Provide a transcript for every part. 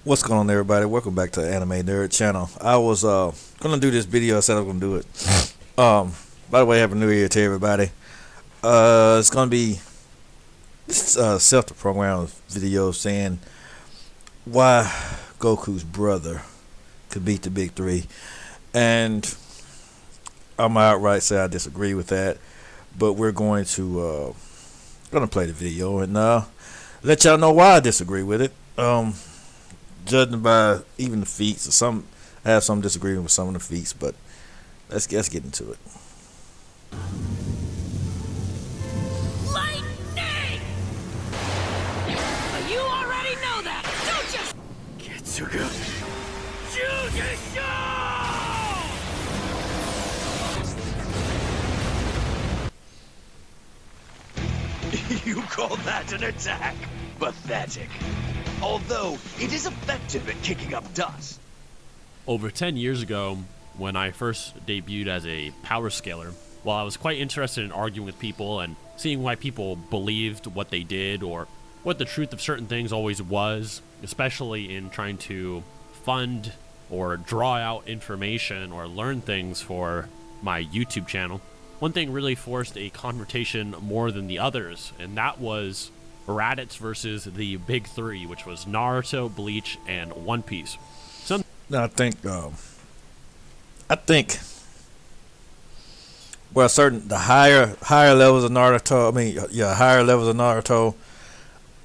What's going on, everybody? Welcome back to the Anime Nerd channel. I was gonna do this video. I said I was gonna do it. By the way, happy New Year to everybody. It's gonna be this self-programmed video saying why Goku's brother could beat the big three, and I'm outright say I disagree with that. But we're going to gonna play the video and let y'all know why I disagree with it. Judging by even the feats, or some I have some disagreement with some of the feats, but let's get into it. Lightning! You already know that, don't you? Getsuga. You call that an attack? Pathetic. Although, it is effective at kicking up dust. Over 10 years ago, when I first debuted as a power scaler, while I was quite interested in arguing with people and seeing why people believed what they did or what the truth of certain things always was, especially in trying to fund or draw out information or learn things for my YouTube channel, one thing really forced a confrontation more than the others, and that was Raditz versus the big three, which was Naruto, Bleach, and One Piece. I think well, the higher levels of Naruto. Higher levels of Naruto.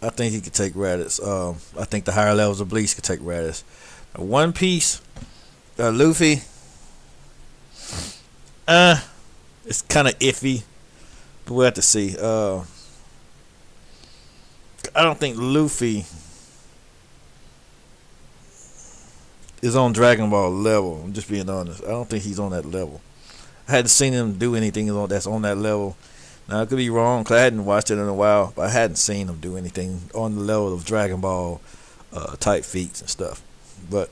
I think he could take Raditz. I think the higher levels of Bleach could take Raditz. One Piece, Luffy. It's kind of iffy, but we'll have to see. I don't think Luffy is on Dragon Ball level. I'm just being honest. I don't think he's on that level. I hadn't seen him do anything that's on that level. Now, I could be wrong because I hadn't watched it in a while, but I hadn't seen him do anything on the level of Dragon Ball type feats and stuff. But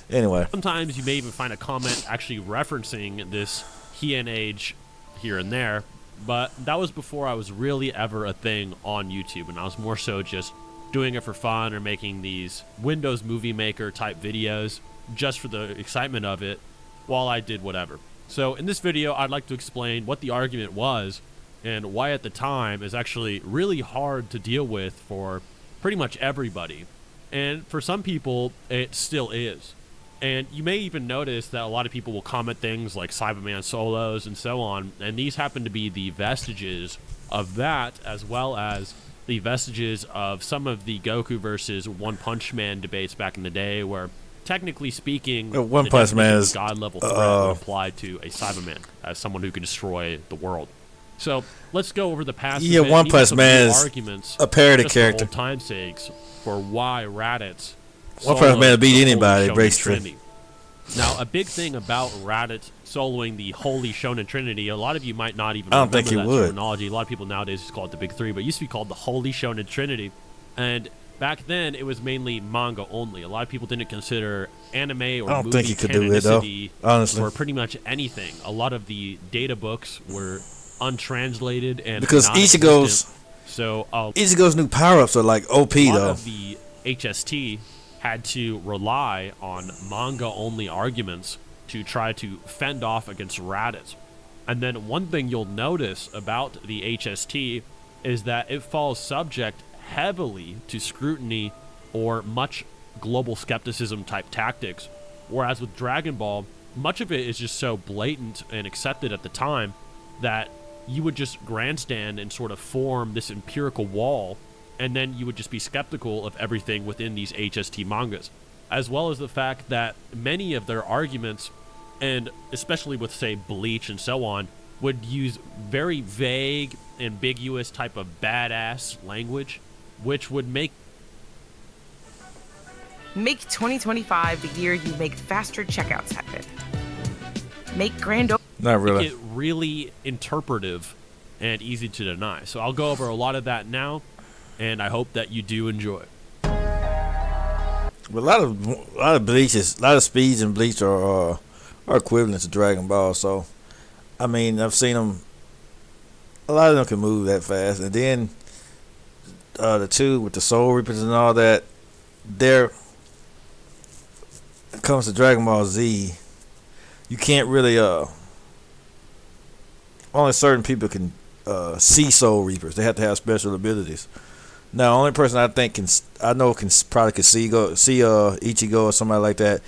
anyway. Sometimes you may even find a comment actually referencing this Heian age here and there, but that was before I was really ever a thing on YouTube, and I was more so just doing it for fun or making these Windows Movie Maker type videos just for the excitement of it while I did whatever. So in this video, I'd like to explain what the argument was and why at the time is actually really hard to deal with for pretty much everybody. And for some people, it still is. And you may even notice that a lot of people will comment things like Cyberman solos and so on, and these happen to be the vestiges of that, as well as the vestiges of some of the Goku versus One Punch Man debates back in the day, where technically speaking, One Punch Man is God level threat would apply to a Cyberman as someone who can destroy the world. So let's go over the past. Yeah, One Punch Man is arguments, a parody just character. For old time's sakes, for why Raditz. One Punch Man beat anybody, basically. Now, a big thing about Raditz soloing the Holy Shonen Trinity, a lot of you might not even I don't remember think he that would. terminology. A lot of people nowadays just call it the Big Three, but it used to be called the Holy Shonen Trinity. And back then, it was mainly manga only. A lot of people didn't consider anime or I don't movie think he could do it, though, canonicity honestly. for pretty much anything. A lot of the data books were untranslated and Because non-existent. So Ichigo's new power-ups are like OP, a lot though. of the HST had to rely on manga-only arguments to try to fend off against Raditz. And then one thing you'll notice about the HST is that it falls subject heavily to scrutiny or much global skepticism type tactics, whereas with Dragon Ball, much of it is just so blatant and accepted at the time that you would just grandstand and sort of form this empirical wall, and then you would just be skeptical of everything within these HST mangas, as well as the fact that many of their arguments, and especially with, say, Bleach and so on, would use very vague, ambiguous type of badass language, which would make 2025 the year you make faster checkouts happen. Make Not really. it really interpretive and easy to deny. So I'll go over a lot of that now, and I hope that you do enjoy. But a lot of Bleaches, a lot of speeds in Bleach are equivalent to Dragon Ball. So, I mean, I've seen them. A lot of them can move that fast, and then the two with the Soul Reapers and all that, they're it comes to Dragon Ball Z, you can't really only certain people can see Soul Reapers. They have to have special abilities. Now, only person I think can probably can see Ichigo or somebody like that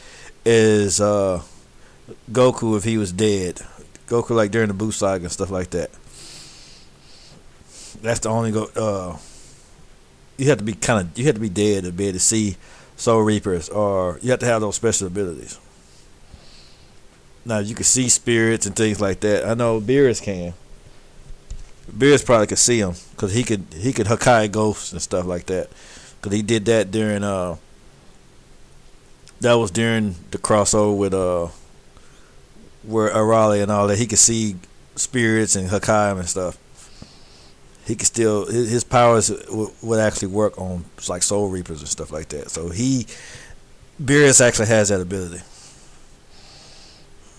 is Goku if he was dead. Goku like during the Buu Saga and stuff like that. That's the only you have to be dead to be able to see Soul Reapers, or you have to have those special abilities. Now you can see spirits and things like that. I know Beerus can. Beerus probably could see them because he could Hakai ghosts and stuff like that. Because he did that during that was during the crossover with where Arale and all that. He could see spirits and Hakai and stuff. He could still his powers would actually work on like Soul Reapers and stuff like that. So Beerus actually has that ability.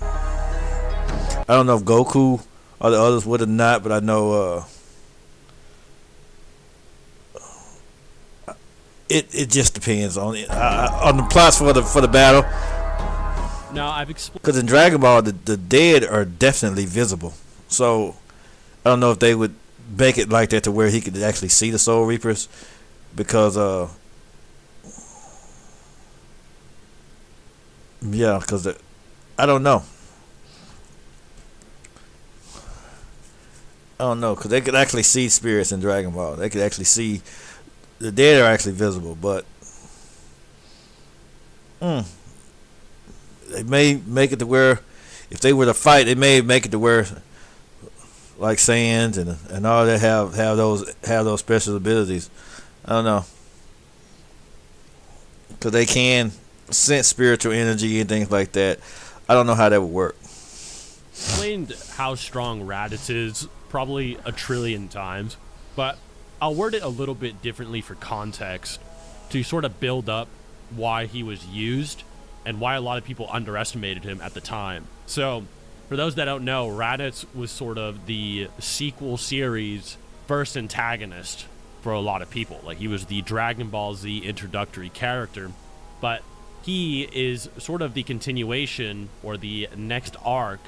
I don't know if Goku or the others would have not, but I know it just depends on the plots for the battle. Now I've explained Because in Dragon Ball, the dead are definitely visible. So I don't know if they would make it like that to where he could actually see the Soul Reapers, because I don't know. Because they could actually see spirits in Dragon Ball. They could actually see the dead are actually visible, but they may make it to where if they were to fight, they may make it to where like Saiyans and all that have those special abilities. I don't know, because they can sense spiritual energy and things like that. I don't know how that would work. Explained how strong Raditz is probably a trillion times, but I'll word it a little bit differently for context to sort of build up why he was used and why a lot of people underestimated him at the time. So, for those that don't know, Raditz was sort of the sequel series first antagonist for a lot of people. Like, he was the Dragon Ball Z introductory character, but he is sort of the continuation or the next arc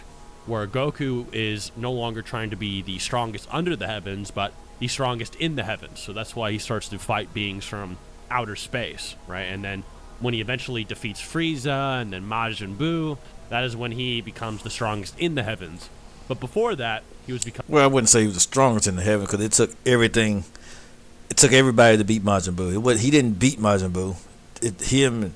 where Goku is no longer trying to be the strongest under the heavens, but the strongest in the heavens. So that's why he starts to fight beings from outer space, right? And then when he eventually defeats Frieza and then Majin Buu, that is when he becomes the strongest in the heavens. But before that, he was Well, I wouldn't say he was the strongest in the heaven, because it took everything. It took everybody to beat Majin Buu. He didn't beat Majin Buu. Him.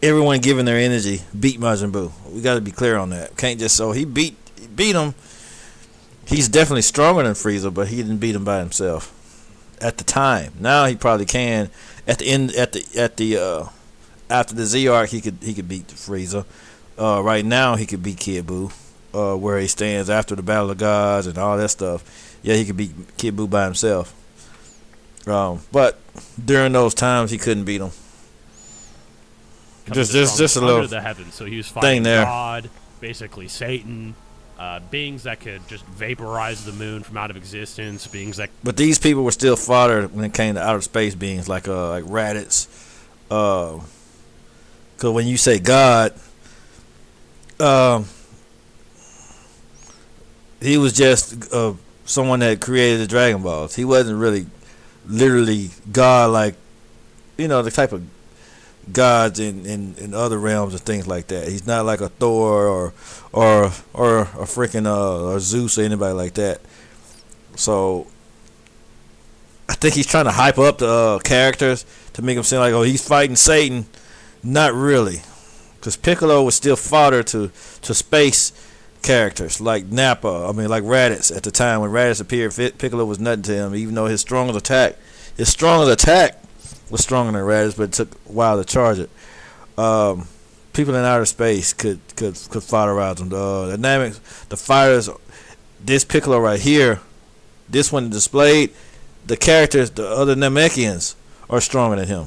Everyone giving their energy beat Majin Buu. We got to be clear on that. Can't just he beat him. He's definitely stronger than Frieza, but he didn't beat him by himself at the time. Now he probably can. At the end, after the Z arc, he could beat Frieza. Right now, he could beat Kid Buu. Where he stands after the Battle of Gods and all that stuff. Yeah, he could beat Kid Buu by himself. But during those times, he couldn't beat him. Just a little under the heavens. So he was fighting God, basically Satan, beings that could just vaporize the moon from out of existence, beings that. But these people were still fodder when it came to outer space beings, like Raditz. Because when you say God, he was just someone that created the Dragon Balls. He wasn't really literally God, like the type of gods in other realms and things like that. He's not like a Thor or a freaking or Zeus or anybody like that. So I think he's trying to hype up the characters to make them seem like, oh, he's fighting Satan. Not really, because Piccolo was still fodder to space characters like Nappa. Like Raditz at the time when Raditz appeared. Piccolo was nothing to him, even though his strongest attack was stronger than Raditz, but it took a while to charge it. People in outer space could foderize them. The dynamics, the fighters, this Piccolo right here, this one displayed, the characters, the other Namekians are stronger than him.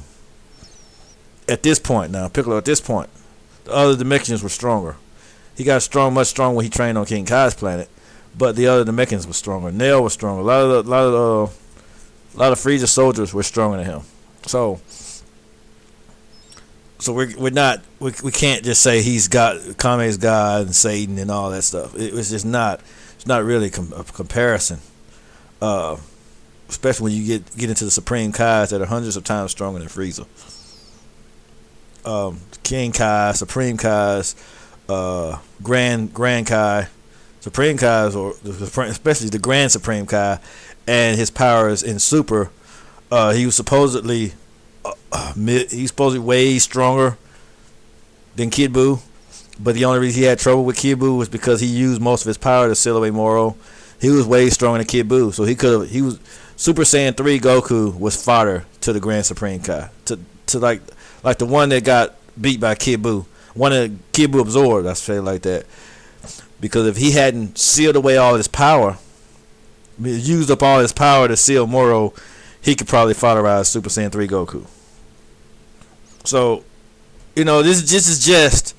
At this point now, Piccolo at this point, the other Namekians were stronger. He got much stronger when he trained on King Kai's planet, but the other Namekians were stronger. Nail was stronger. A lot of Frieza soldiers were stronger than him. So So we're not we can't just say he's got Kame's God and Satan and all that stuff. It's just not. It's not really a comparison. Especially when you get into the Supreme Kais that are hundreds of times stronger than Frieza. King Kai, Supreme Kais, Grand Kai, Supreme Kais, or especially the Grand Supreme Kai, and his powers in Super. He was supposedly way stronger than Kid Buu, but the only reason he had trouble with Kid Buu was because he used most of his power to seal away Moro. He was way stronger than Kid Buu, so he was Super Saiyan 3 Goku was fodder to the Grand Supreme Kai, to like the one that got beat by Kid Buu, one that Kid Buu absorbed. I say it like that, because if he hadn't sealed away all his power, used up all his power to seal Moro, he could probably fodderize Super Saiyan 3 Goku. So, this is just,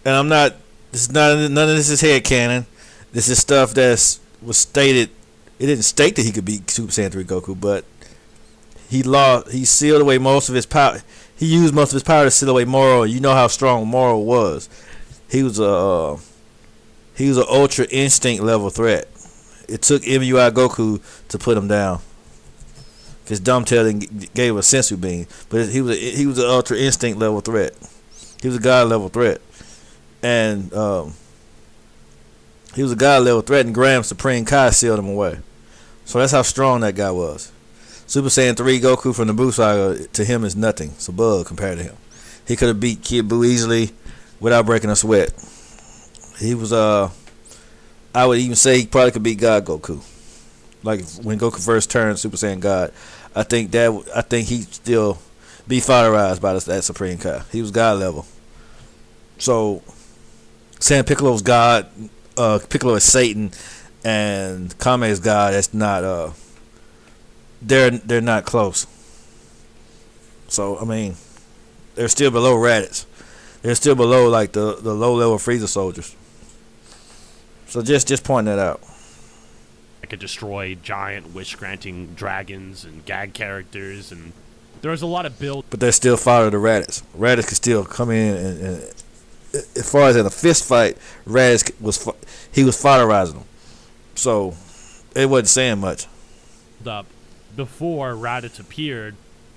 and I'm not. This is not. None of this is headcanon. This is stuff was stated. It didn't state that he could beat Super Saiyan 3 Goku, but he sealed away most of his power. He used most of his power to seal away Moro. You know how strong Moro was. He was an Ultra Instinct level threat. It took MUI Goku to put him down. His dumb tail gave a sensu bean, but he was an Ultra Instinct level threat. He was a God level threat, and he was a God level threat. And Grand Supreme Kai sealed him away. So that's how strong that guy was. Super Saiyan 3 Goku from the Buu Saga to him is nothing. It's a bug compared to him. He could have beat Kid Buu easily without breaking a sweat. He was I would even say he probably could beat God Goku. Like when Goku first turned Super Saiyan God, I think he'd still be fodderized by that Supreme Kai. He was God level. So saying Piccolo's God, Piccolo is Satan, and Kame is God. That's not. They're not close. So I mean, they're still below Raditz. They're still below like the low level Frieza soldiers. So just point that out. I could destroy giant wish-granting dragons and gag characters, and there was a lot of build. But they're still fodder to Raditz. Raditz could still come in and as far as in a fist fight, Raditz was fodderizing them. So it wasn't saying much. Up before Raditz appeared,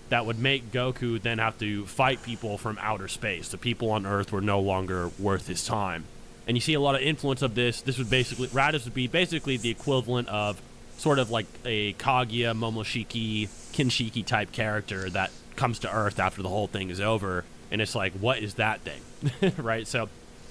that would make Goku then have to fight people from outer space. The people on Earth were no longer worth his time. And you see a lot of influence of this. This would basically, Raditz would be basically the equivalent of sort of like a Kaguya, Momoshiki, Kinshiki type character that comes to Earth after the whole thing is over. And it's like, what is that thing? Right? So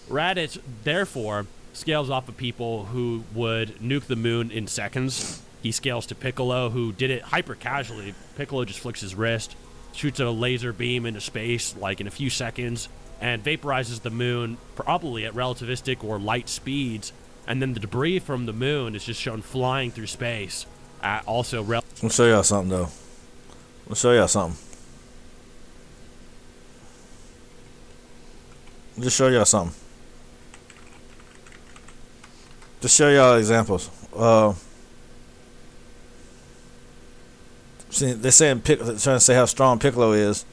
Raditz, therefore, scales off of people who would nuke the moon in seconds. He scales to Piccolo, who did it hyper casually. Piccolo just flicks his wrist, shoots a laser beam into space like in a few seconds, and vaporizes the moon probably at relativistic or light speeds. And then the debris from the moon is just shown flying through space at also Let me show y'all something, though. Let me show y'all something. Just show y'all something. Just show y'all examples. See, they're saying trying to say how strong Piccolo is.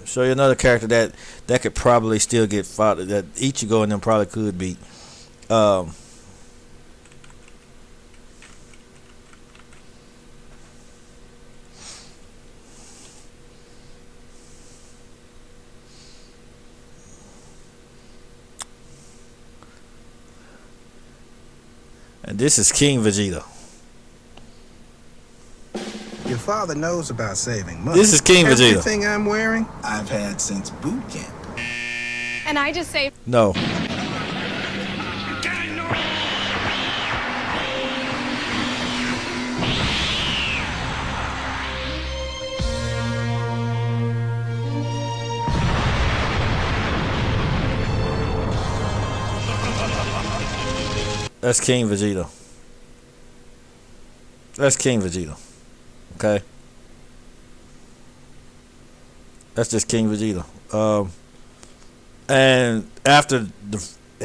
Show you another character that could probably still get fought. That Ichigo and them probably could beat. And this is King Vegeta. Your father knows about saving money. This is King Vegeta. Everything I'm wearing, I've had since boot camp. And I just say, No. That's King Vegeta. That's King Vegeta. Okay? That's just King Vegeta. And after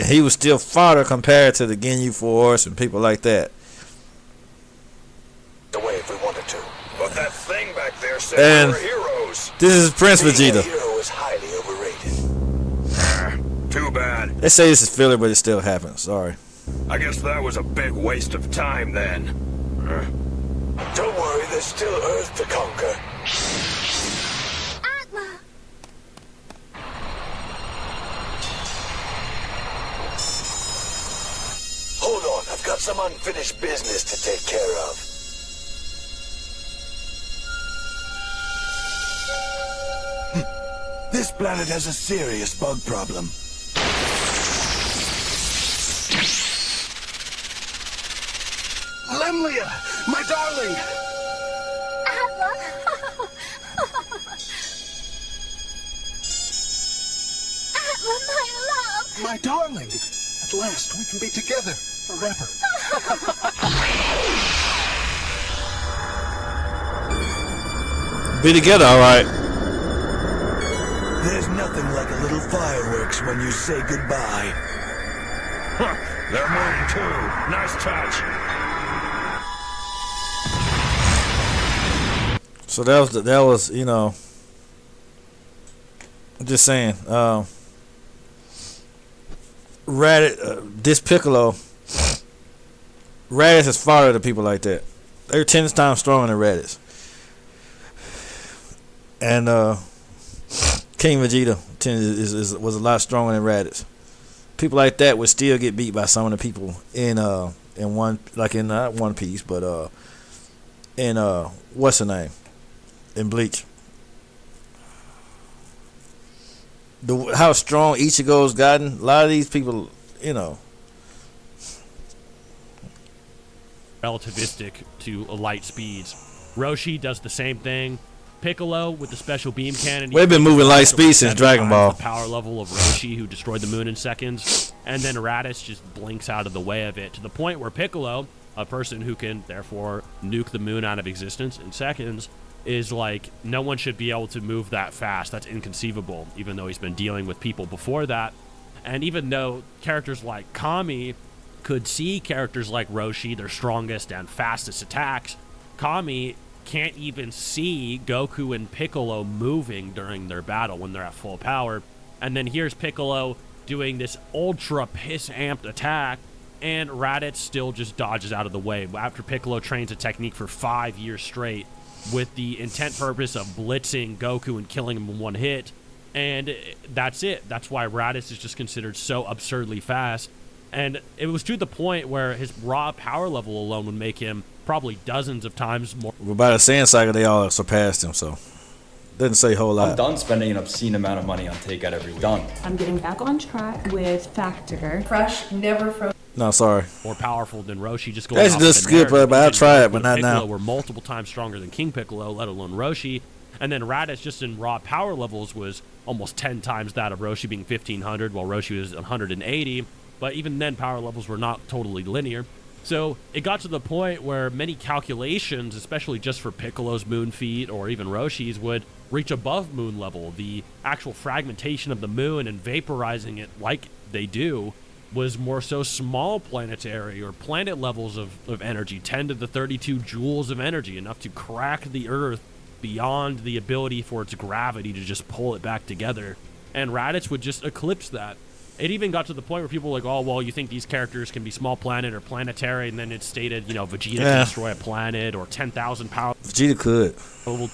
he was still fodder compared to the Ginyu Force and people like that. The way if we wanted to. But that thing back there said And we were heroes. This is Prince Vegeta. Hero is highly overrated. Too bad. They say this is filler, but it still happens. Sorry. I guess that was a big waste of time then. Don't worry, there's still Earth to conquer. Atma! Hold on, I've got some unfinished business to take care of. This planet has a serious bug problem. Lemlia, my darling! Atma! Atma, my love! My darling! At last, we can be together forever. Be together, all right. There's nothing like a little fireworks when you say goodbye. Huh, they're moving too. Nice touch. So that was you know. I'm just saying. This Piccolo. Raditz is fodder to people like that. They're 10 times stronger than Raditz. And King Vegeta was a lot stronger than Raditz. People like that would still get beat by some of the people in One Piece, but in what's the name? In Bleach. How strong Ichigo's gotten, a lot of these people, you know. Relativistic to light speeds. Roshi does the same thing. Piccolo with the special beam cannon. We've been moving light speed since Dragon Ball. The power level of Roshi, who destroyed the moon in seconds, and then Raditz just blinks out of the way of it to the point where Piccolo, a person who can therefore nuke the moon out of existence in seconds, is like, no one should be able to move that fast. That's inconceivable, even though he's been dealing with people before that. And even though characters like Kami could see characters like Roshi, their strongest and fastest attacks, Kami can't even see Goku and Piccolo moving during their battle when they're at full power. And then here's Piccolo doing this ultra piss-amped attack, and Raditz still just dodges out of the way after Piccolo trains a technique for 5 years straight with the intent purpose of blitzing Goku and killing him in one hit. And that's it. That's why Raditz is just considered so absurdly fast. And it was to the point where his raw power level alone would make him probably dozens of times more. Well, by the Saiyan Saga, they all surpassed him, so doesn't say a whole lot. I'm done spending an obscene amount of money on takeout every week. Done. I'm getting back on track with Factor. Fresh, never frozen. No, sorry. More powerful than Roshi. Just going That's off just the good, narrative. but I'll try it, but not Piccolo now. were multiple times stronger than King Piccolo, let alone Roshi. And then Raditz, just in raw power levels, was almost 10 times that of Roshi, being 1,500, while Roshi was 180. But even then, power levels were not totally linear. So it got to the point where many calculations, especially just for Piccolo's moon feat or even Roshi's, would reach above moon level. The actual fragmentation of the moon and vaporizing it like they do was more so small planetary or planet levels of energy, 10 to the 32 joules of energy, enough to crack the Earth beyond the ability for its gravity to just pull it back together. And Raditz would just eclipse that. It even got to the point where people were like, oh, well, you think these characters can be small planet or planetary, and then it stated, you know, Vegeta can destroy a planet, or 10,000 power Vegeta could.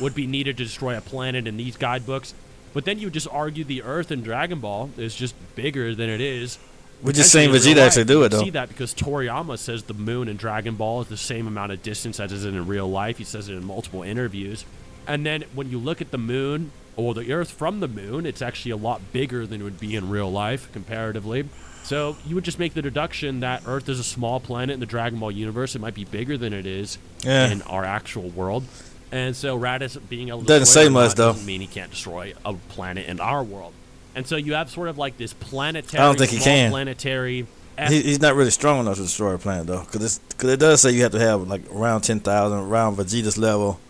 Would be needed to destroy a planet in these guidebooks. But then you would just argue the Earth in Dragon Ball is just bigger than it is. We're just saying Vegeta actually do it, though. You see that because Toriyama says the moon in Dragon Ball is the same amount of distance as is in real life. He says it in multiple interviews. And then when you look at the moon, or the Earth from the moon, it's actually a lot bigger than it would be in real life, comparatively. So you would just make the deduction that Earth is a small planet in the Dragon Ball universe. It might be bigger than it is in our actual world. And so Raditz being able to doesn't say much, though. Doesn't mean he can't destroy a planet in our world. And so you have sort of like this planetary, I don't think he can. Planetary. He's not really strong enough to destroy a planet, though, because it does say you have to have like around 10,000, around Vegeta's level,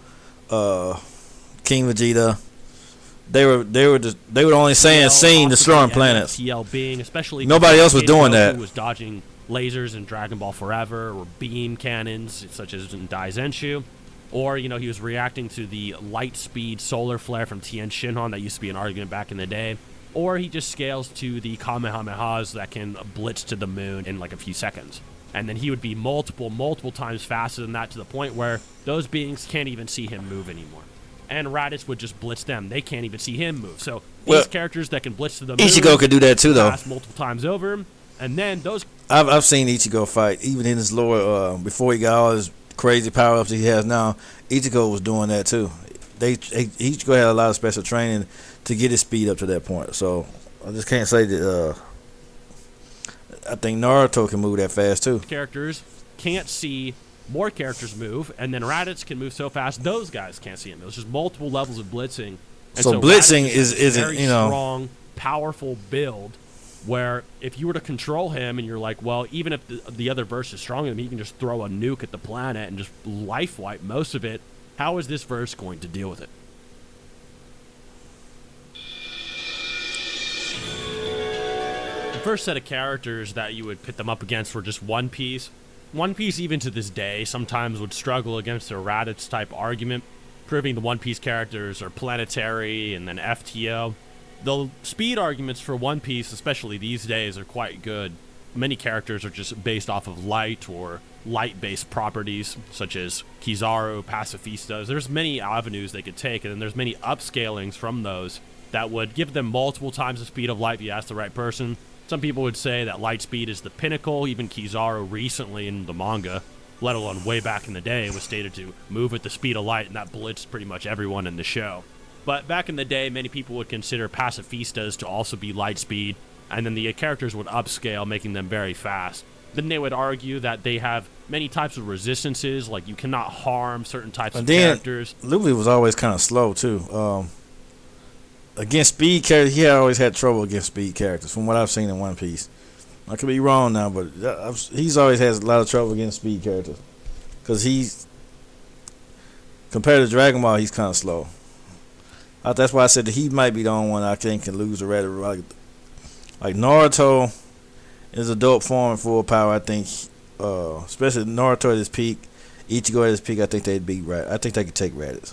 King Vegeta. They were only seen destroying planets. TL being, especially nobody else was doing that. Who was dodging lasers in Dragon Ball Forever or beam cannons such as in Daizenshu, Or, you know, he was reacting to the light speed solar flare from Tien Shinhan that used to be an argument back in the day. Or he just scales to the Kamehamehas that can blitz to the moon in like a few seconds. And then he would be multiple times faster than that, to the point where those beings can't even see him move anymore. And Raditz would just blitz them. They can't even see him move. So these characters that can blitz to the moon, Ichigo could do that too, though. pass multiple times over. And then those... I've seen Ichigo fight, even in his lower, before he got all his crazy power-ups he has now. Ichigo was doing that too. Ichigo had a lot of special training to get his speed up to that point. So I just can't say that. I think Naruto can move that fast too. Characters can't see more characters move, and then Raditz can move so fast those guys can't see him. There's just multiple levels of blitzing. And so blitzing isn't very strong, powerful build. Where if you were to control him and you're like, well, even if the other verse is stronger than him, he can just throw a nuke at the planet and just life wipe most of it. How is this verse going to deal with it? The first set of characters that you would pit them up against were just One Piece. One Piece, even to this day, sometimes would struggle against a Raditz type argument, proving the One Piece characters are planetary and then FTO. The speed arguments for One Piece, especially these days, are quite good. Many characters are just based off of light or light-based properties, such as Kizaru, Pacifistas. There's many avenues they could take, and then there's many upscalings from those that would give them multiple times the speed of light if you ask the right person. Some people would say that light speed is the pinnacle. Even Kizaru recently in the manga, let alone way back in the day, was stated to move at the speed of light, and that blitzed pretty much everyone in the show. But back in the day, many people would consider Pacifistas to also be light speed, and then the characters would upscale, making them very fast. Then they would argue that they have many types of resistances, like you cannot harm certain types of characters. Luffy was always kind of slow, too. Against speed characters, he always had trouble against speed characters, from what I've seen in One Piece. I could be wrong now, but he's always has a lot of trouble against speed characters. Because he's, compared to Dragon Ball, he's kind of slow. That's why I said that he might be the only one I think can lose a Raditz. Like Naruto is a dope form in full power. I think, especially Naruto at his peak, Ichigo at his peak. I think they'd beat Raditz. I think they could take Raditz.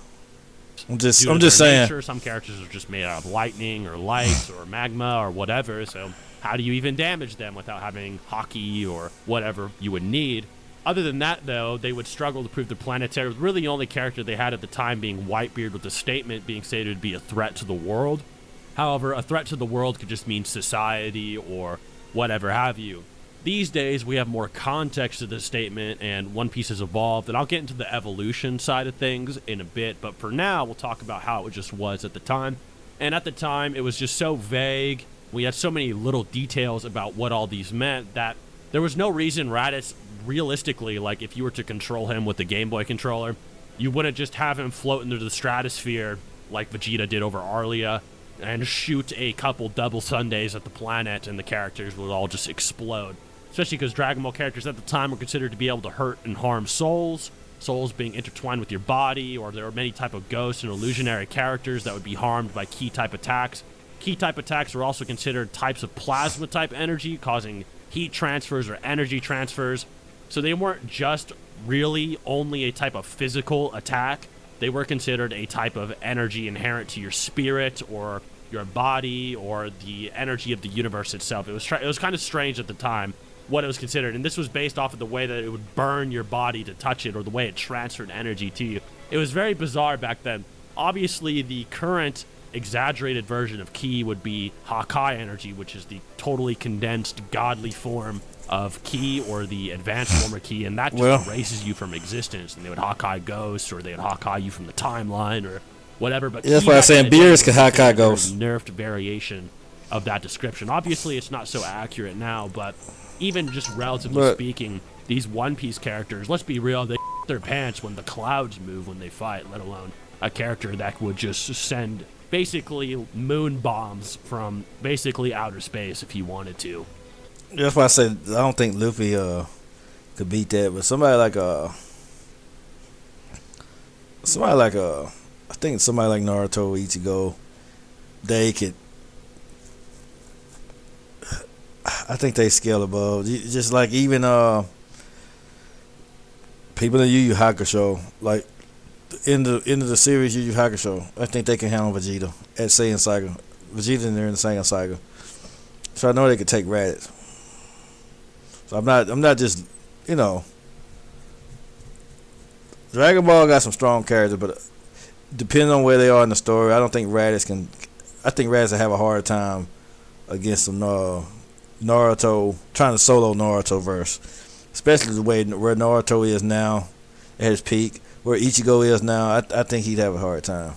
I'm just saying. Nature, some characters are just made out of lightning or light or magma or whatever. So how do you even damage them without having Haki or whatever you would need? Other than that, though, they would struggle to prove the planetary. Really, the only character they had at the time being Whitebeard, with the statement being stated to be a threat to the world. However, a threat to the world could just mean society or whatever have you. These days, we have more context to this statement, and One Piece has evolved, and I'll get into the evolution side of things in a bit, but for now, we'll talk about how it just was at the time. And at the time, it was just so vague. We had so many little details about what all these meant that there was no reason Raditz, realistically, like if you were to control him with the Game Boy controller, you wouldn't just have him float into the stratosphere like Vegeta did over Arlia and shoot a couple double Sundays at the planet and the characters would all just explode. Especially because Dragon Ball characters at the time were considered to be able to hurt and harm souls being intertwined with your body, or there were many type of ghosts and illusionary characters that would be harmed by key type attacks. Key type attacks were also considered types of plasma type energy, causing heat transfers or energy transfers. So they weren't just really only a type of physical attack. They were considered a type of energy inherent to your spirit or your body or the energy of the universe itself. It was kind of strange at the time what it was considered, and this was based off of the way that it would burn your body to touch it or the way it transferred energy to you. It was very bizarre back then. Obviously, the current exaggerated version of ki would be Hakai energy, which is the totally condensed godly form of ki, or the advanced form of ki, and that just erases you from existence. And they would Hakai ghosts, or they would Hakai you from the timeline, or whatever. But that's why I'm saying Beerus could Hakai ghosts. Nerfed variation of that description. Obviously, it's not so accurate now, but even just relatively speaking, these One Piece characters, let's be real, they their pants when the clouds move when they fight, let alone a character that would just send basically moon bombs from basically outer space if he wanted to. That's why I said I don't think Luffy could beat that, but somebody like I think somebody like Naruto, Ichigo, they could. I think they scale above. Just like even people in Yu Yu Hakusho, like in the end of the series Yu Yu Hakusho, I think they can handle Vegeta at Saiyan Saga. Vegeta in there in the Saiyan Saga. So I know they could take Raditz. So I'm not just, you know, Dragon Ball got some strong characters, but depending on where they are in the story, I don't think Raditz can. I think Raditz will have a hard time against some Naruto, trying to solo Naruto verse, especially the way where Naruto is now at his peak, where Ichigo is now. I think he'd have a hard time.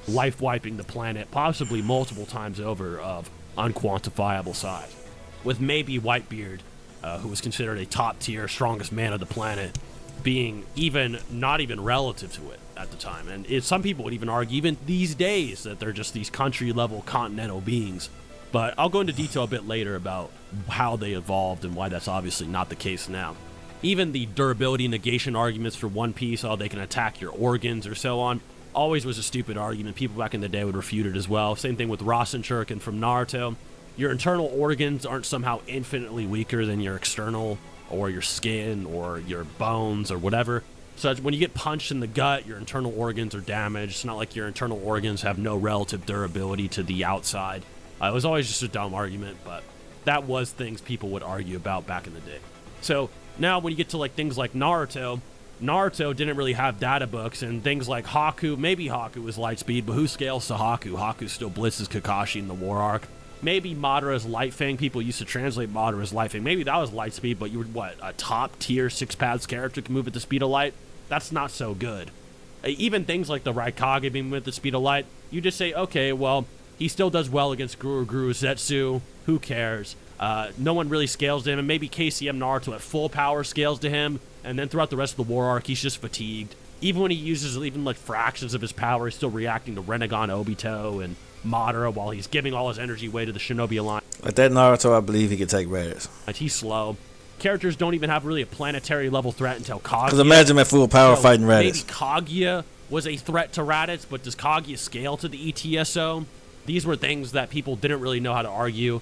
Life wiping the planet, possibly multiple times over, of unquantifiable size, with maybe Whitebeard, who was considered a top tier, strongest man of the planet, being not even relative to it at the time. And some people would even argue, even these days, that they're just these country level continental beings. But I'll go into detail a bit later about how they evolved and why that's obviously not the case now. Even the durability negation arguments for One Piece, they can attack your organs or so on, always was a stupid argument. People back in the day would refute it as well. Same thing with Rasen Shuriken from Naruto. Your internal organs aren't somehow infinitely weaker than your external, or your skin, or your bones, or whatever. So when you get punched in the gut, your internal organs are damaged. It's not like your internal organs have no relative durability to the outside. It was always just a dumb argument, but that was things people would argue about back in the day. So now when you get to like things like Naruto didn't really have data books, and things like Haku, maybe Haku was light speed, but who scales to Haku? Haku still blitzes Kakashi in the war arc. Maybe Madara's Light Fang, people used to translate Madara's Light Fang. Maybe that was light speed, but you were, what, a top tier 6 paths character can move at the speed of light? That's not so good. Even things like the Raikage being with the speed of light, you just say, okay, well, he still does well against Guru Zetsu. Who cares? No one really scales to him, and maybe KCM Naruto at full power scales to him, and then throughout the rest of the war arc, he's just fatigued. Even when he uses even like fractions of his power, he's still reacting to Renegon Obito and Madara while he's giving all his energy away to the Shinobi Alliance. Like that Naruto, I believe he could take Raditz. And he's slow. Characters don't even have really a planetary level threat until Kaguya. Because imagine him at full power fighting Raditz. Maybe Kaguya was a threat to Raditz, but does Kaguya scale to the ETSO? These were things that people didn't really know how to argue.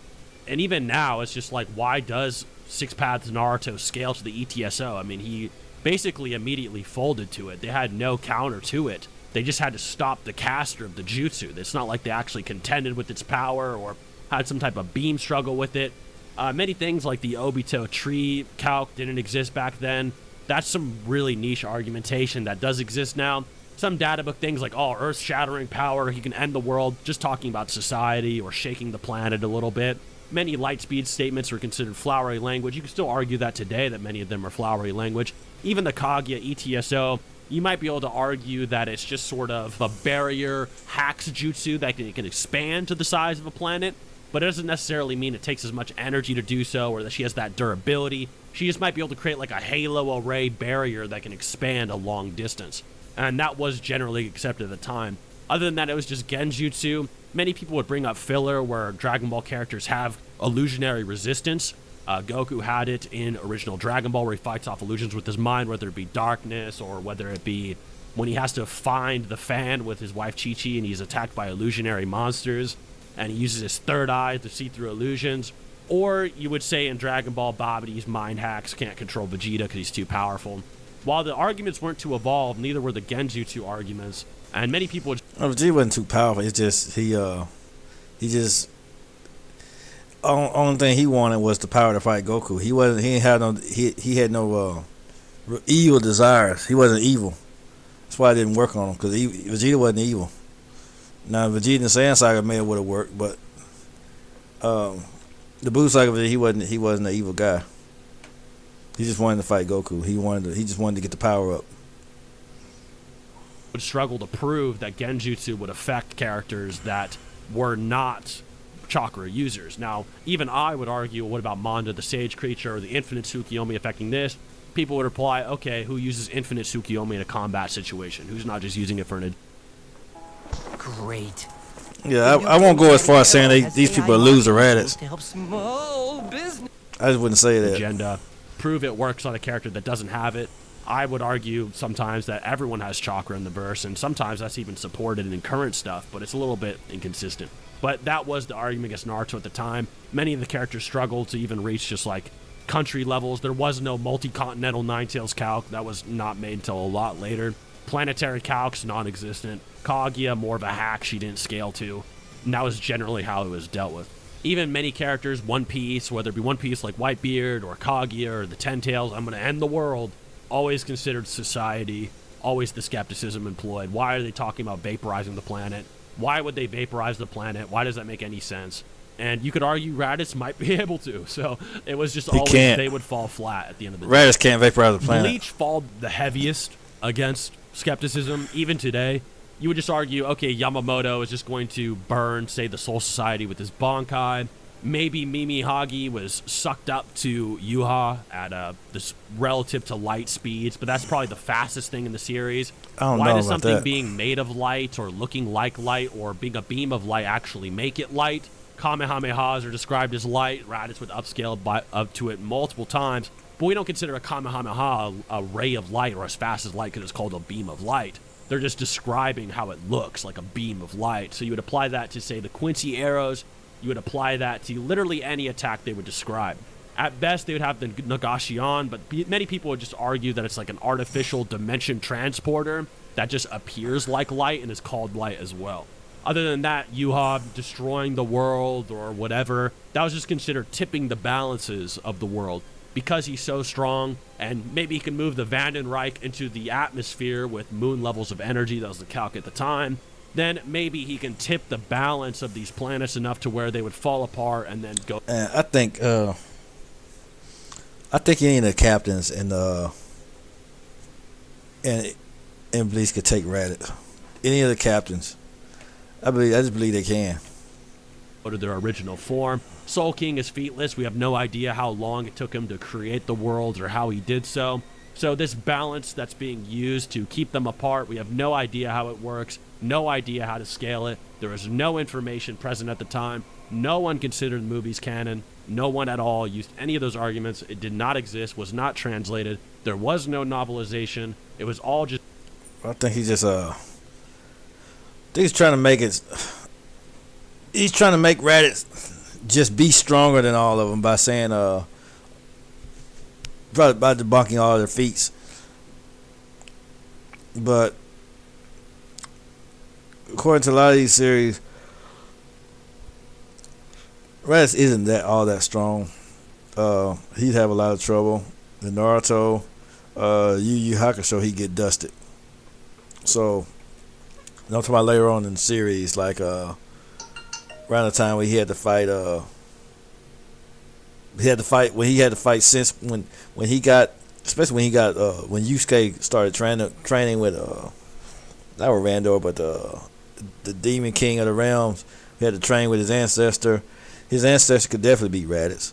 And even now, it's just like, why does Six Paths Naruto scale to the ETSO? I mean, he basically immediately folded to it. They had no counter to it. They just had to stop the caster of the jutsu. It's not like they actually contended with its power or had some type of beam struggle with it. Many things like the Obito tree calc didn't exist back then. That's some really niche argumentation that does exist now. Some data book things like, oh, earth-shattering power, he can end the world, just talking about society or shaking the planet a little bit. Many light speed statements are considered flowery language. You can still argue that today, that many of them are flowery language. Even the Kaguya ETSO, you might be able to argue that it's just sort of a barrier hacks jutsu that can expand to the size of a planet, but it doesn't necessarily mean it takes as much energy to do so, or that she has that durability. She just might be able to create like a halo array barrier that can expand a long distance. And that was generally accepted at the time. Other than that, it was just genjutsu. Many people would bring up filler where Dragon Ball characters have illusionary resistance. Goku had it in original Dragon Ball, where he fights off illusions with his mind, whether it be darkness or whether it be when he has to find the fan with his wife Chi-Chi and he's attacked by illusionary monsters and he uses his third eye to see through illusions. Or you would say in Dragon Ball, Babidi's mind hacks can't control Vegeta because he's too powerful. While the arguments weren't too evolved, neither were the genjutsu arguments, and many people would... Vegeta wasn't too powerful. It's just only thing he wanted was the power to fight Goku. He had no evil desires. He wasn't evil. That's why it didn't work on him, because Vegeta wasn't evil. Now Vegeta in the Saiyan Saga may have would have worked, but the Buu Saga, he wasn't an evil guy. He just wanted to fight Goku. He just wanted to get the power up. Would struggle to prove that genjutsu would affect characters that were not chakra users. Now, even I would argue, what about Manda, the sage creature, or the infinite Tsukiyomi affecting this? People would reply, okay, who uses infinite Tsukiyomi in a combat situation? Who's not just using it for an... Great. Yeah, I won't go as far as saying these people are loser Raditz. I just wouldn't say that. Agenda. Prove it works on a character that doesn't have it. I would argue sometimes that everyone has chakra in the verse, and sometimes that's even supported in current stuff, but it's a little bit inconsistent. But that was the argument against Naruto at the time. Many of the characters struggled to even reach just like country levels. There was no multi-continental Ninetales calc. That was not made until a lot later. Planetary calcs, non-existent. Kaguya, more of a hack she didn't scale to. And that was generally how it was dealt with. Even many characters, One Piece, whether it be One Piece like Whitebeard or Kaguya or the Ten Tails, I'm going to end the world, always considered society, always the skepticism employed. Why are they talking about vaporizing the planet? Why would they vaporize the planet? Why does that make any sense? And you could argue Raditz might be able to. So it was just always they would fall flat at the end of the day. Raditz can't vaporize the planet. Bleach fall the heaviest against skepticism, even today. You would just argue, okay, Yamamoto is just going to burn, say, the Soul Society with his Bankai. Maybe Mimi Hagi was sucked up to Yuha at this relative to light speeds, but that's probably the fastest thing in the series. I don't know Why does about something that. being made of light or looking like light or being a beam of light actually make it light? Kamehamehas are described as light. Raditz would upscale up to it multiple times, but we don't consider a Kamehameha a ray of light or as fast as light because it's called a beam of light. They're just describing how it looks, like a beam of light. So you would apply that to, say, the Quincy arrows. You would apply that to literally any attack they would describe. At best, they would have the Nagashionne, but many people would just argue that it's like an artificial dimension transporter that just appears like light and is called light as well. Other than that, Yuha destroying the world or whatever, that was just considered tipping the balances of the world. Because he's so strong, and maybe he can move the Vandenreich into the atmosphere with moon levels of energy, that was the calc at the time, then maybe he can tip the balance of these planets enough to where they would fall apart and then go. I think any of the captains in Bleach could take Raditz. Any of the captains, I just believe they can. Go to their original form. Soul King is featless. We have no idea how long it took him to create the worlds or how he did so. So this balance that's being used to keep them apart, we have no idea how it works, no idea how to scale it. There is no information present at the time. No one considered the movie's canon. No one at all used any of those arguments. It did not exist, was not translated. There was no novelization. It was all just... I think he's just I think he's trying to make it. He's trying to make Raditz just be stronger than all of them by saying by debunking all their feats. But according to a lot of these series, Raditz isn't all that strong. He'd have a lot of trouble. In Naruto, Yu Yu Hakusho, he'd get dusted. So I'm talking about later on in the series, like around the time when he had to fight when Yusuke started training with not with Randor, but the Demon King of the Realms. He had to train with his ancestor. His ancestor could definitely beat Raditz.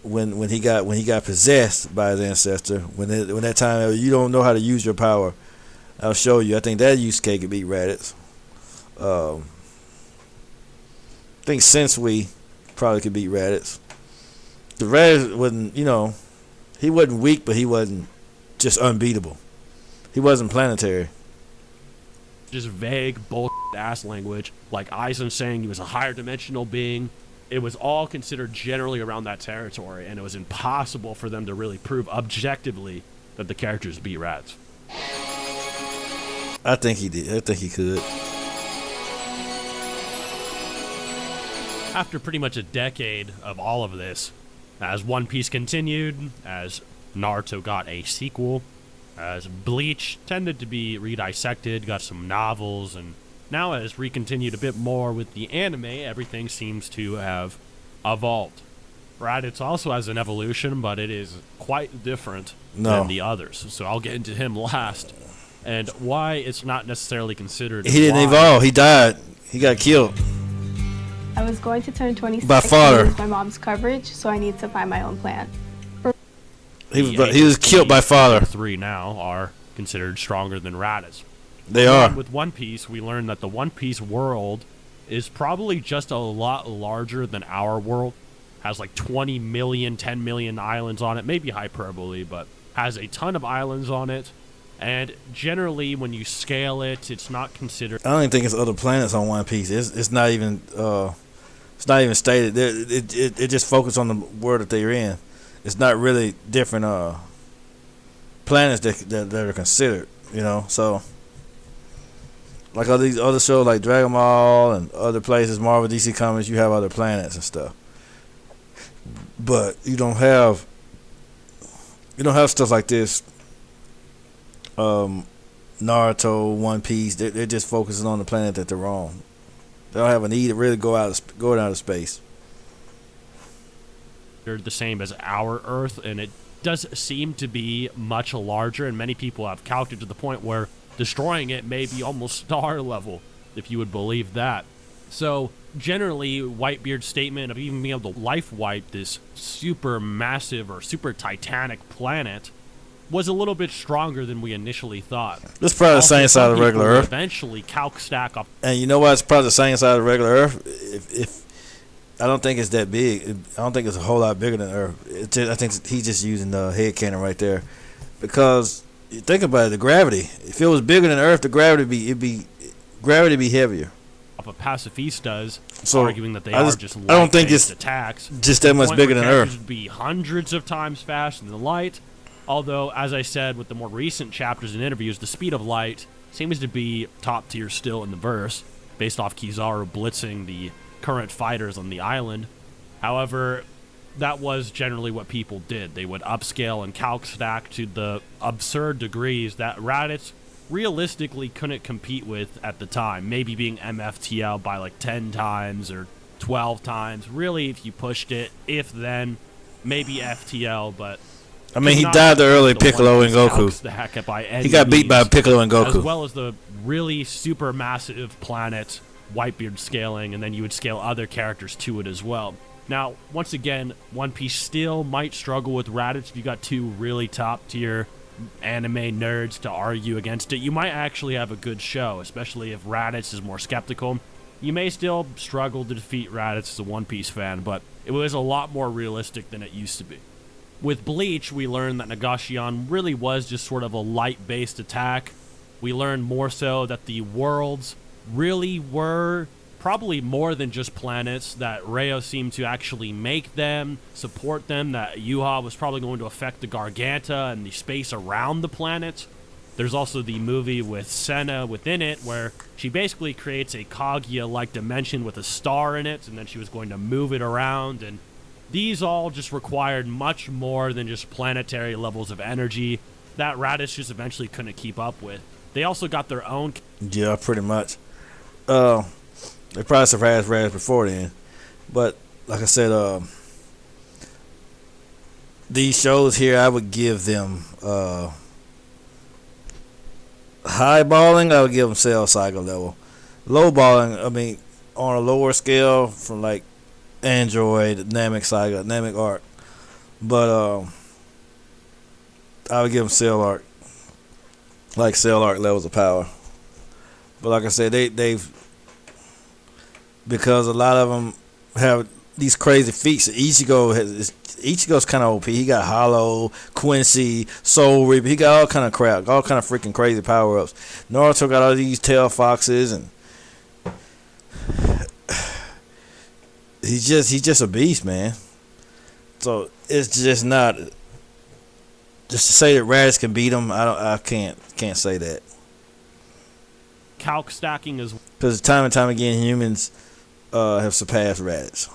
When he got possessed by his ancestor, when that time you don't know how to use your power, I'll show you. I think that Yusuke could beat Raditz. I think Sensui probably could beat Raditz. The Raditz wasn't, he wasn't weak, but he wasn't just unbeatable. He wasn't planetary. Just vague, bullshit-ass language, like Aizen saying he was a higher dimensional being. It was all considered generally around that territory, and it was impossible for them to really prove objectively that the characters beat Raditz. I think he did. I think he could. After pretty much a decade of all of this, as One Piece continued, as Naruto got a sequel, as Bleach tended to be redissected, got some novels, and now as we continued a bit more with the anime, everything seems to have evolved. Raditz also has an evolution, but it is quite different than the others. So I'll get into him last, and why it's not necessarily considered. He didn't evolve. He died. He got killed. I was going to turn 26 by father. To use my mom's coverage, so I need to find my own plan. He was killed by father. 3 now are considered stronger than Raditz. They are. With One Piece, we learned that the One Piece world is probably just a lot larger than our world. Has like 20 million, 10 million islands on it. Maybe hyperbole, but has a ton of islands on it. And generally, when you scale it, it's not considered... I don't even think it's other planets on One Piece. It's not even It's not even stated. It just focuses on the world that they're in. It's not really different planets that are considered. You know, so like all these other shows like Dragon Ball and other places, Marvel, DC Comics, you have other planets and stuff. But you don't have stuff like this. Naruto, One Piece, they're just focusing on the planet that they're on. They don't have a need to really go out of space. They're the same as our Earth, and it does seem to be much larger, and many people have calculated to the point where destroying it may be almost star level, if you would believe that. So generally, Whitebeard's statement of even being able to life wipe this super massive or super titanic planet was a little bit stronger than we initially thought. This is probably the same side of regular Earth. Eventually, calc stack up. And you know what? It's probably the same side of regular Earth. If I don't think it's that big. I don't think it's a whole lot bigger than Earth. I think he's just using the head cannon right there, because you think about it, the gravity. If it was bigger than Earth, the gravity be heavier. Of pacifistas so arguing that they I don't think it's attacks just that much bigger than Earth. Would be hundreds of times faster than light. Although, as I said, with the more recent chapters and interviews, the speed of light seems to be top tier still in the verse, based off Kizaru blitzing the current fighters on the island. However, that was generally what people did. They would upscale and calc stack to the absurd degrees that Raditz realistically couldn't compete with at the time. Maybe being MFTL by like 10 times or 12 times. Really, if you pushed it, if then, maybe FTL, but I mean, he died the early Piccolo and Goku. He got beat by Piccolo and Goku. As well as the really super massive planet, Whitebeard scaling, and then you would scale other characters to it as well. Now, once again, One Piece still might struggle with Raditz if you got two really top-tier anime nerds to argue against it. You might actually have a good show, especially if Raditz is more skeptical. You may still struggle to defeat Raditz as a One Piece fan, but it was a lot more realistic than it used to be. With Bleach, we learned that Nagashionne really was just sort of a light-based attack. We learned more so that the worlds really were probably more than just planets, that Reo seemed to actually make them, support them, that Yuha was probably going to affect the Garganta and the space around the planets. There's also the movie with Senna within it, where she basically creates a Kaguya-like dimension with a star in it, and then she was going to move it around, and these all just required much more than just planetary levels of energy that Raditz just eventually couldn't keep up with. They also got their own... Yeah, pretty much. They probably surpassed Raditz before then. But, like I said, these shows here, I would give them... highballing, I would give them Cell Cycle level. Lowballing, I mean, on a lower scale from, like, Android, Namek Saga, Namek Arc, but I would give them Cell Arc, like Cell Arc levels of power. But like I said, they've because a lot of them have these crazy feats. Ichigo's kind of OP. He got Hollow, Quincy, Soul Reaper. He got all kind of crap, all kind of freaking crazy power ups. Naruto got all these tail foxes and. He's just a beast, man. So it's just not just to say that Raditz can beat him. I can't say that. Calc stacking is because time and time again humans have surpassed Raditz.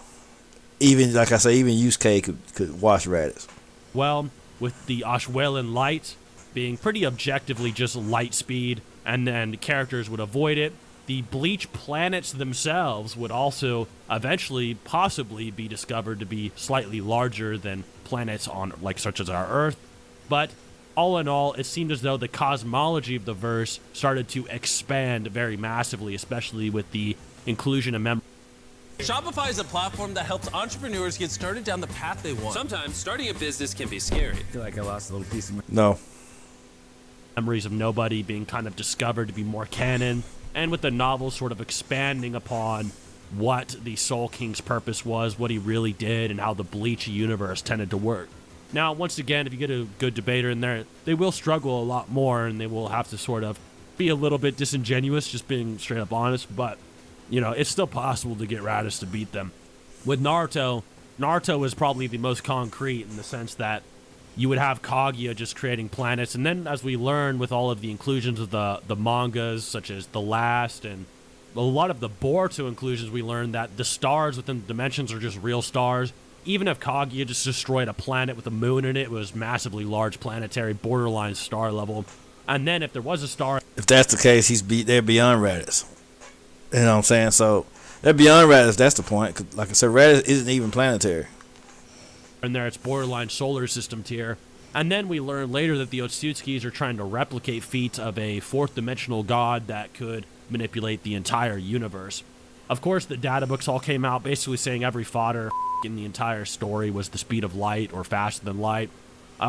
Even like I say, even Yusuke could watch Raditz. Well, with the Ashwelin light being pretty objectively just light speed, and then characters would avoid it. The Bleach planets themselves would also eventually possibly be discovered to be slightly larger than planets on, like, such as our Earth. But all in all, it seemed as though the cosmology of the verse started to expand very massively, especially with the inclusion of members. Shopify is a platform that helps entrepreneurs get started down the path they want. Sometimes starting a business can be scary. I feel like I lost a little piece of my... No. Memories of Nobody being kind of discovered to be more canon. And with the novel sort of expanding upon what the Soul King's purpose was, what he really did, and how the Bleach universe tended to work. Now, once again, if you get a good debater in there, they will struggle a lot more, and they will have to sort of be a little bit disingenuous, just being straight up honest, but, you know, it's still possible to get Raditz to beat them. With Naruto, Naruto was probably the most concrete in the sense that you would have Kaguya just creating planets, and then as we learn with all of the inclusions of the mangas, such as The Last and a lot of the Boruto inclusions, we learn that the stars within the dimensions are just real stars. Even if Kaguya just destroyed a planet with a moon in it, it was massively large, planetary, borderline star level. And then if there was a star... If that's the case, they're beyond Raditz. You know what I'm saying? So, they're beyond Raditz, that's the point. 'Cause like I said, Raditz isn't even planetary. And there it's borderline solar system tier. And then we learn later that the Otsutsukis are trying to replicate feats of a fourth dimensional god that could manipulate the entire universe. Of course, the data books all came out basically saying every fodder in the entire story was the speed of light or faster than light.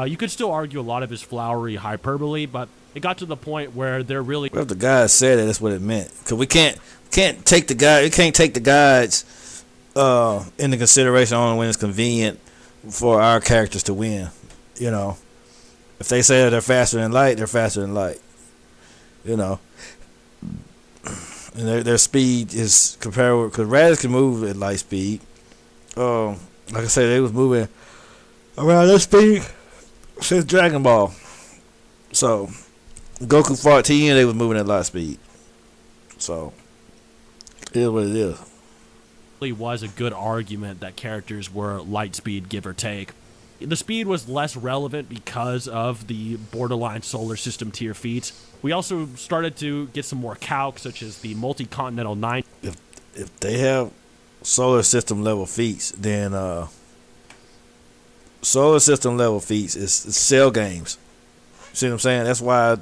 You could still argue a lot of his flowery hyperbole, but it got to the point where they're really... Well, if the guys said it, that's what it meant. Because we can't take the guy. We can't take the guides into consideration only when it's convenient for our characters to win. You know, if they say that they're faster than light, they're faster than light. You know, and their speed is comparable because Raditz can move at light speed. Like I said, they was moving around that speed since Dragon Ball. So Goku fought Tien, they was moving at light speed. So it is what it is. It was a good argument that characters were light speed, give or take. The speed was less relevant because of the borderline solar system tier feats. We also started to get some more calc, such as the multi-continental 9. If they have solar system level feats, then solar system level feats is cell games. See what I'm saying? That's why.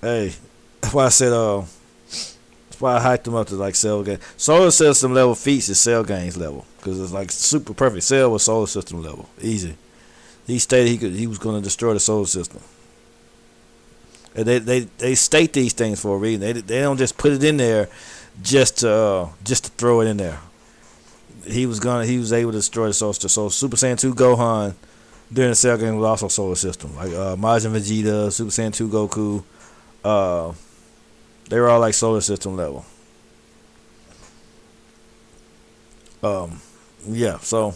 Hey, that's why I said that's why I hyped them up to like cell games. Solar system level feats is cell games level because it's like super perfect. Cell was solar system level, easy. He stated he was going to destroy the solar system. And they state these things for a reason. They don't just put it in there just to throw it in there. He was able to destroy the solar system. So Super Saiyan 2 Gohan during the Cell game was also solar system. Like Majin Vegeta, Super Saiyan 2 Goku, they were all like solar system level. Yeah, so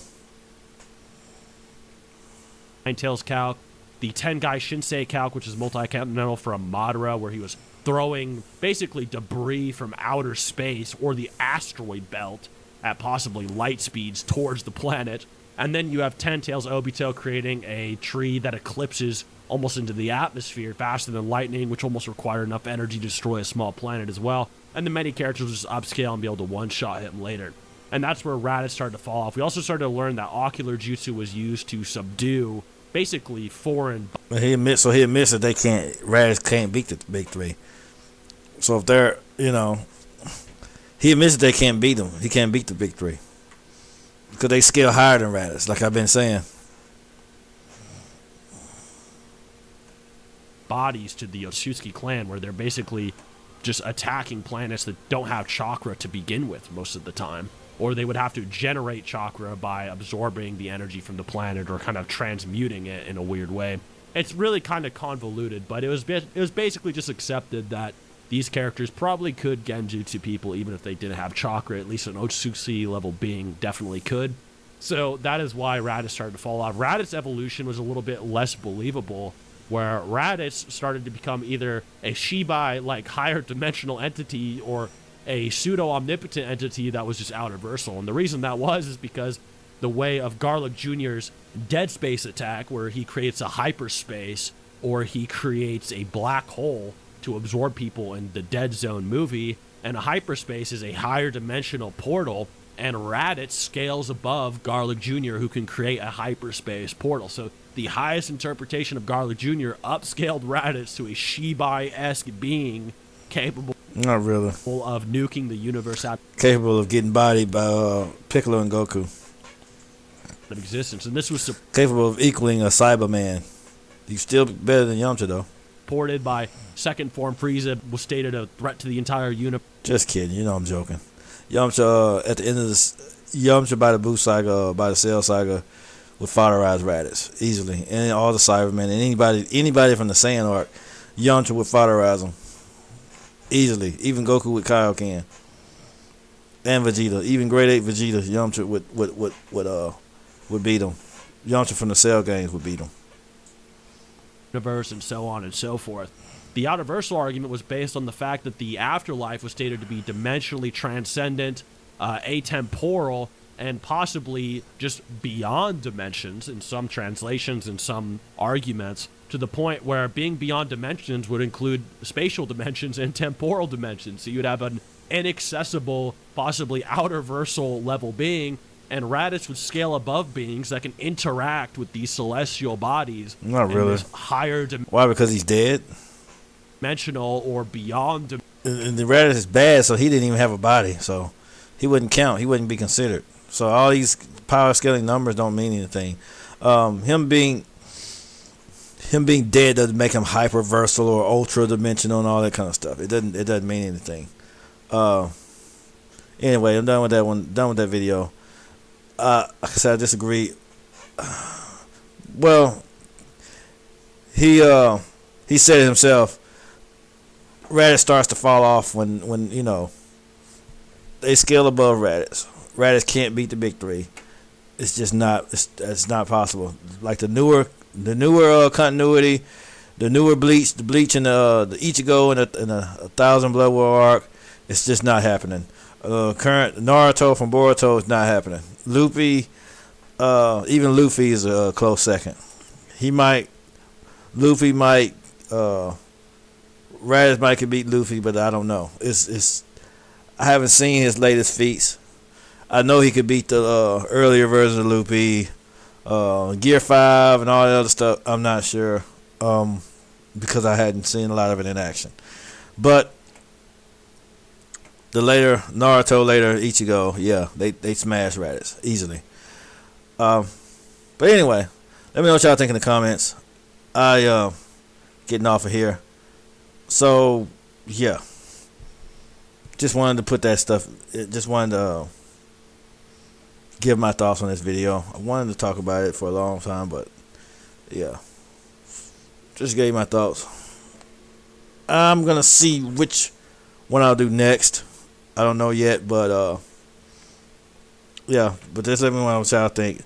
Nine Tails calc, the Tengai Shinsei calc, which is multi-continental from Madara, where he was throwing basically debris from outer space or the asteroid belt at possibly light speeds towards the planet. And then you have Ten Tails Obito creating a tree that eclipses almost into the atmosphere faster than lightning, which almost required enough energy to destroy a small planet as well. And then many characters would just upscale and be able to one-shot him later. And that's where Raditz started to fall off. We also started to learn that ocular jutsu was used to subdue basically foreign... He admits that Raditz can't beat the big three. So if they're, he admits that they can't beat them. He can't beat the big three. Because they scale higher than Raditz, like I've been saying. Bodies to the Otsutsuki clan, where they're basically just attacking planets that don't have chakra to begin with most of the time. Or they would have to generate chakra by absorbing the energy from the planet or kind of transmuting it in a weird way. It's really kind of convoluted, but it was basically just accepted that these characters probably could genjutsu people even if they didn't have chakra. At least an Otsutsuki level being definitely could. So that is why Raditz started to fall off. Raditz's evolution was a little bit less believable, where Raditz started to become either a Shibai-like higher dimensional entity or a pseudo-omnipotent entity that was just out-reversal. And the reason that is because the way of Garlic Jr.'s Dead Space attack, where he creates a hyperspace or he creates a black hole to absorb people in the Dead Zone movie, and a hyperspace is a higher dimensional portal, and Raditz scales above Garlic Jr., who can create a hyperspace portal. So the highest interpretation of Garlic Jr. upscaled Raditz to a Shibai-esque being capable Not really. of nuking the universe out Capable of getting bodied by Piccolo and Goku. of existence. And this was capable of equaling a Cyberman. He's still better than Yamcha, though. supported by second form Frieza, was stated a threat to the entire universe. Just kidding. You know I'm joking. Yamcha, at the end of this, Yamcha by the Buu Saga, by the Cell Saga, would foderize Raditz easily. And all the Cybermen, and anybody from the Saiyan arc, Yamcha would foderize them easily. Even Goku with Kaioken. and Vegeta, even grade 8 Vegeta, Yamcha would beat him. Yamcha from the Cell games would beat him. Universe and so on and so forth. The Outerversal argument was based on the fact that the afterlife was stated to be dimensionally transcendent, atemporal, and possibly just beyond dimensions in some translations and some arguments, to the point where being beyond dimensions would include spatial dimensions and temporal dimensions. So you'd have an inaccessible, possibly outerversal level being, and Raditz would scale above beings that can interact with these celestial bodies. Not really. Higher Why? Because he's dead? Dimensional or beyond. And the Raditz is bad, so he didn't even have a body, so he wouldn't count. He wouldn't be considered. So all these power scaling numbers don't mean anything. Him being dead doesn't make him hyperversal or ultra dimensional and all that kind of stuff. It doesn't mean anything. Anyway, I'm done with that one. Done with that video. Like I said, I disagree. Well, he said it himself. Raditz starts to fall off when you know they scale above Raditz. Raditz can't beat the big three. It's just not. It's not possible. Like the newer continuity, the newer Bleach, the Bleach and the Ichigo and a Thousand Blood War arc. It's just not happening. Current Naruto from Boruto is not happening. Luffy, even Luffy is a close second. Luffy might, Raditz might could beat Luffy, but I don't know. I haven't seen his latest feats. I know he could beat the earlier version of Luffy, Gear 5 and all that other stuff. I'm not sure, because I hadn't seen a lot of it in action. But the later Naruto, later Ichigo, yeah, they smash Raditz easily. But anyway, let me know what y'all think in the comments. I getting off of here. So yeah, just wanted to put that stuff. Just wanted to give my thoughts on this video. I wanted to talk about it for a long time, but yeah, just gave my thoughts. I'm gonna see which one I'll do next. I don't know yet, but yeah. But just let me know what y'all think.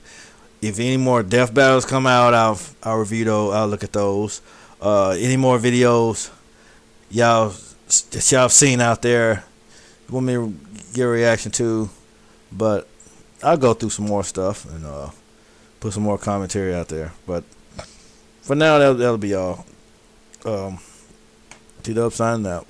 If any more death battles come out, I'll review those. I'll look at those. Any more videos that y'all seen out there, you want me to get a reaction to? But I'll go through some more stuff and put some more commentary out there. But for now, that'll be all. T-Dub signing out.